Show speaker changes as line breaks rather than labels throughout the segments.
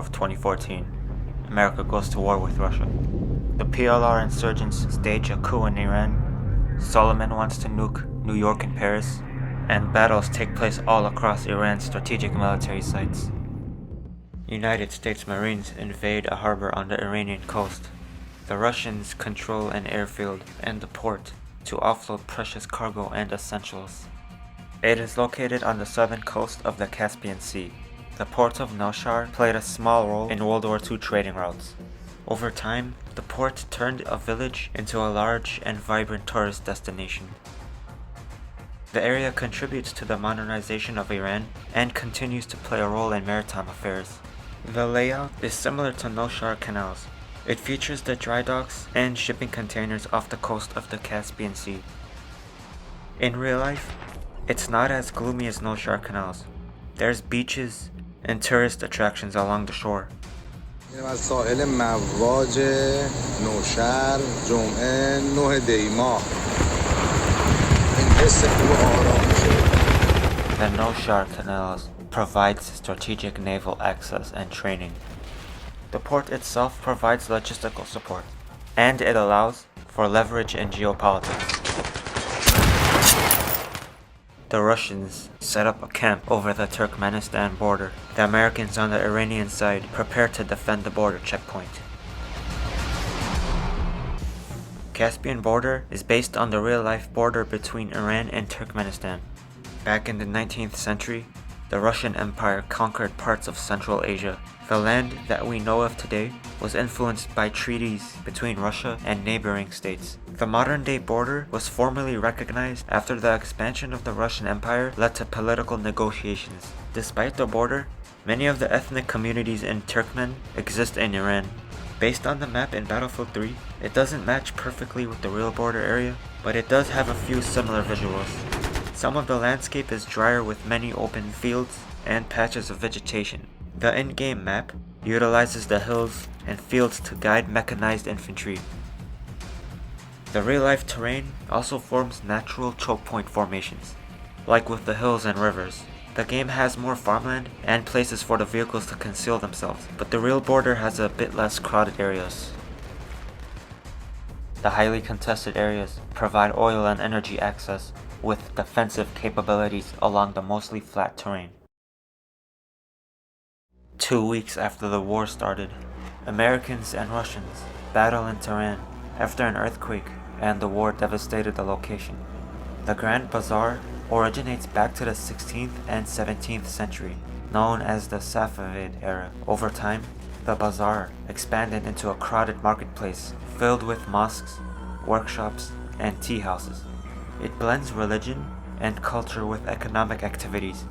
of 2014, America goes to war with Russia. The PLR insurgents stage a coup in Iran, Solomon wants to nuke New York and Paris, and battles take place all across Iran's strategic military sites. United States Marines invade a harbor on the Iranian coast. The Russians control an airfield and the port to offload precious cargo and essentials. It is located on the southern coast of the Caspian Sea. The port of Noshahr played a small role in World War II trading routes. Over time, the port turned a village into a large and vibrant tourist destination. The area contributes to the modernization of Iran and continues to play a role in maritime affairs. The layout is similar to Noshahr Canals. It features the dry docks and shipping containers off the coast of the Caspian Sea. In real life, it's not as gloomy as Noshahr Canals. There's beaches and tourist attractions along the shore.
از ساحل مواج نوشهر جمعه 9 دی ماه این حس خوب آرامشه.
The Noshahr Canals provides strategic naval access and training. The port itself provides logistical support, and it allows for leverage in geopolitics. The Russians set up a camp over the Turkmenistan border. The Americans on the Iranian side prepare to defend the border checkpoint. Caspian Border is based on the real-life border between Iran and Turkmenistan. Back in the 19th century, the Russian Empire conquered parts of Central Asia. The land that we know of today was influenced by treaties between Russia and neighboring states. The modern-day border was formally recognized after the expansion of the Russian Empire led to political negotiations. Despite the border, many of the ethnic communities in Turkmen exist in Iran. Based on the map in Battlefield 3, it doesn't match perfectly with the real border area, but it does have a few similar visuals. Some of the landscape is drier with many open fields and patches of vegetation. The in-game map utilizes the hills and fields to guide mechanized infantry. The real-life terrain also forms natural choke point formations. Like with the hills and rivers, the game has more farmland and places for the vehicles to conceal themselves, but the real border has a bit less crowded areas. The highly contested areas provide oil and energy access with defensive capabilities along the mostly flat terrain. 2 weeks after the war started, Americans and Russians battle in Tehran after an earthquake and the war devastated the location. The Grand Bazaar originates back to the 16th and 17th century, known as the Safavid era. Over time, the bazaar expanded into a crowded marketplace filled with mosques, workshops, and tea houses. It blends religion and culture with economic activities.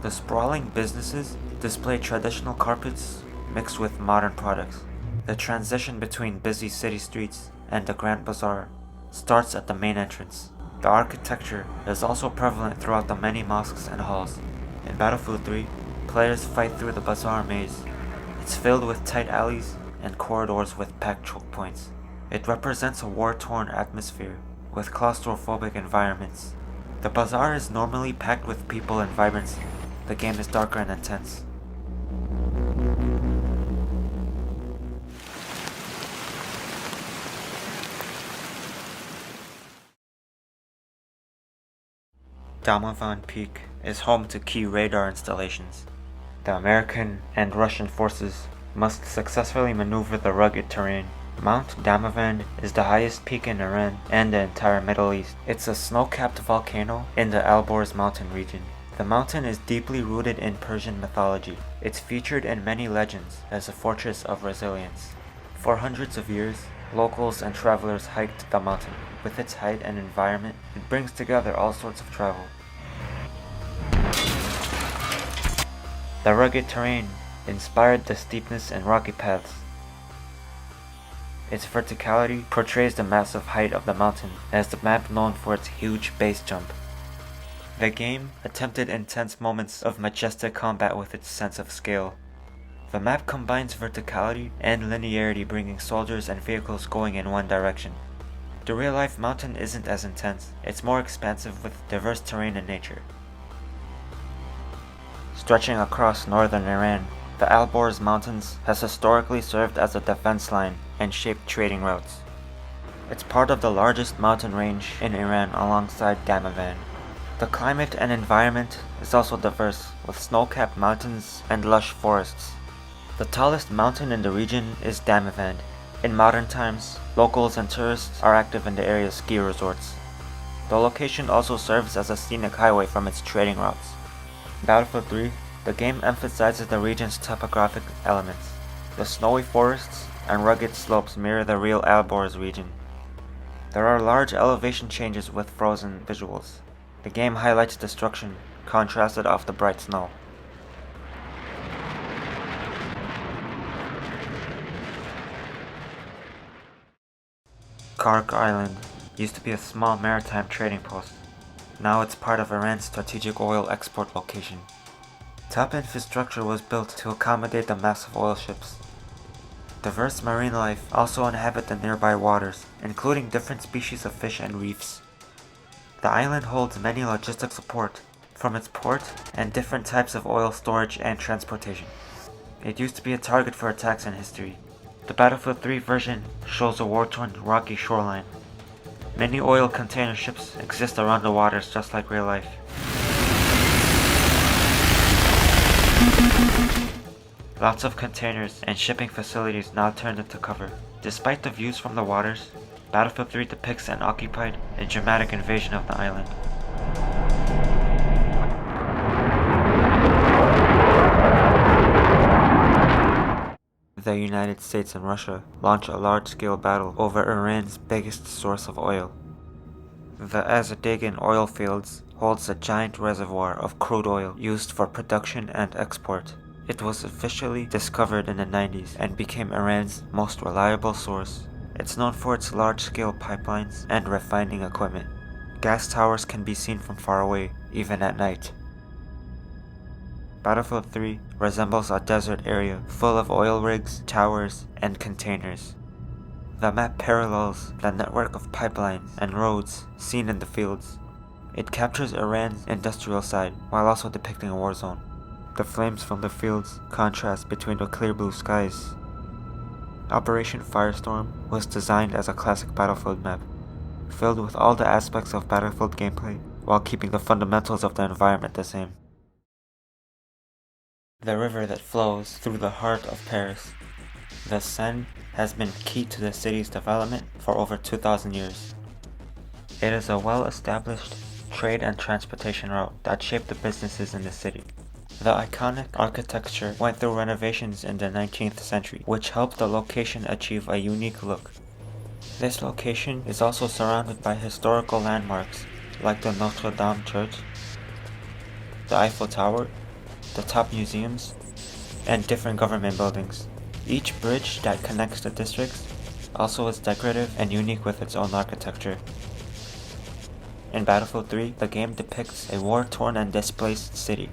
The sprawling businesses display traditional carpets mixed with modern products. The transition between busy city streets and the Grand Bazaar starts at the main entrance. The architecture is also prevalent throughout the many mosques and halls. In Battlefield 3, players fight through the bazaar maze. It's filled with tight alleys and corridors with packed choke points. It represents a war-torn atmosphere with claustrophobic environments. The bazaar is normally packed with people and vibrancy. The game is darker and intense. Damavand Peak is home to key radar installations. The American and Russian forces must successfully maneuver the rugged terrain. Mount Damavand is the highest peak in Iran and the entire Middle East. It's a snow-capped volcano in the Alborz Mountain region. The mountain is deeply rooted in Persian mythology. It's featured in many legends as a fortress of resilience. For hundreds of years, locals and travelers hiked the mountain. With its height and environment, it brings together all sorts of travel. The rugged terrain inspired the steepness and rocky paths. Its verticality portrays the massive height of the mountain as the map known for its huge base jump. The game attempted intense moments of majestic combat with its sense of scale. The map combines verticality and linearity, bringing soldiers and vehicles going in one direction. The real-life mountain isn't as intense, it's more expansive with diverse terrain and nature. Stretching across northern Iran, The Alborz Mountains has historically served as a defense line and shaped trading routes. It's part of the largest mountain range in Iran alongside Damavand. The climate and environment is also diverse, with snow-capped mountains and lush forests. The tallest mountain in the region is Damavand. In modern times, locals and tourists are active in the area's ski resorts. The location also serves as a scenic highway from its trading routes. Battlefield 3, the game emphasizes the region's topographic elements. The snowy forests and rugged slopes mirror the real Alborz region. There are large elevation changes with frozen visuals. The game highlights destruction, contrasted off the bright snow. Kharg Island used to be a small maritime trading post. Now it's part of Iran's strategic oil export location. Top infrastructure was built to accommodate the massive oil ships. Diverse marine life also inhabit the nearby waters, including different species of fish and reefs. The island holds many logistic support, from its port and different types of oil storage and transportation. It used to be a target for attacks in history. The Battlefield 3 version shows a war-torn rocky shoreline. Many oil container ships exist around the waters just like real life. Lots of containers and shipping facilities now turned into cover. Despite the views from the waters, Battlefield 3 depicts an occupied and dramatic invasion of the island. The United States and Russia launch a large-scale battle over Iran's biggest source of oil. The Azerbaijan oil fields holds a giant reservoir of crude oil used for production and export. It was officially discovered in the 90s and became Iran's most reliable source. It's known for its large-scale pipelines and refining equipment. Gas towers can be seen from far away, even at night. Battlefield 3 resembles a desert area full of oil rigs, towers, and containers. The map parallels the network of pipelines and roads seen in the fields. It captures Iran's industrial side while also depicting a war zone. The flames from the fields contrast between the clear blue skies. Operation Firestorm was designed as a classic Battlefield map, filled with all the aspects of Battlefield gameplay while keeping the fundamentals of the environment the same. The river that flows through the heart of Paris, the Seine, has been key to the city's development for over 2,000 years. It is a well-established trade and transportation route that shaped the businesses in the city. The iconic architecture went through renovations in the 19th century, which helped the location achieve a unique look. This location is also surrounded by historical landmarks like the Notre Dame Church, the Eiffel Tower, the top museums, and different government buildings. Each bridge that connects the districts also is decorative and unique with its own architecture. In Battlefield 3, the game depicts a war-torn and displaced city.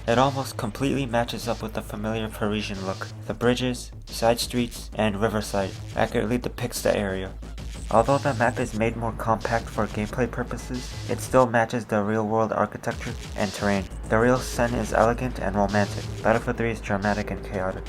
It almost completely matches up with the familiar Parisian look. The bridges, side streets, and riverside accurately depicts the area. Although the map is made more compact for gameplay purposes, it still matches the real-world architecture and terrain. The real Seine is elegant and romantic. Battlefield 3 is dramatic and chaotic.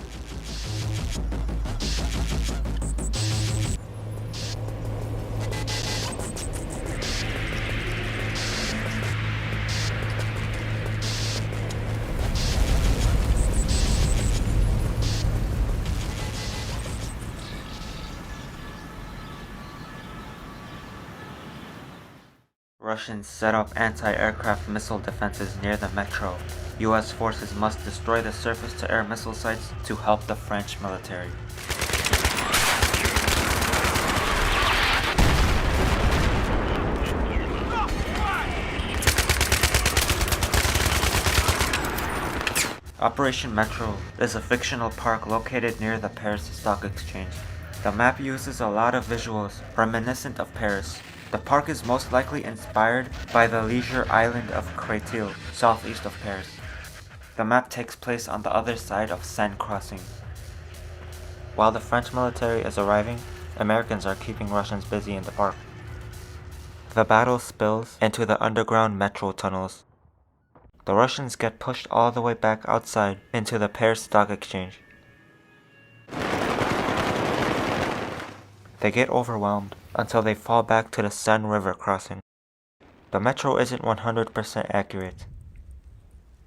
Russians set up anti-aircraft missile defenses near the metro. US forces must destroy the surface-to-air missile sites to help the French military. Operation Metro is a fictional park located near the Paris Stock Exchange. The map uses a lot of visuals reminiscent of Paris. The park is most likely inspired by the leisure island of Créteil, southeast of Paris. The map takes place on the other side of Seine Crossing. While the French military is arriving, Americans are keeping Russians busy in the park. The battle spills into the underground metro tunnels. The Russians get pushed all the way back outside into the Paris Stock Exchange. They get overwhelmed until they fall back to the Seine River crossing. The metro isn't 100% accurate.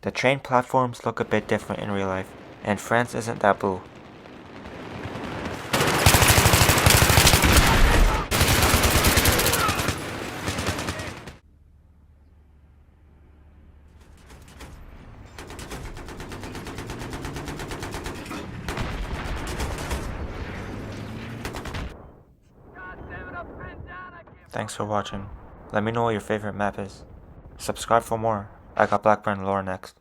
The train platforms look a bit different in real life, and France isn't that blue. Thanks for watching. Let me know what your favorite map is. Subscribe for more. I got Blackburn lore next.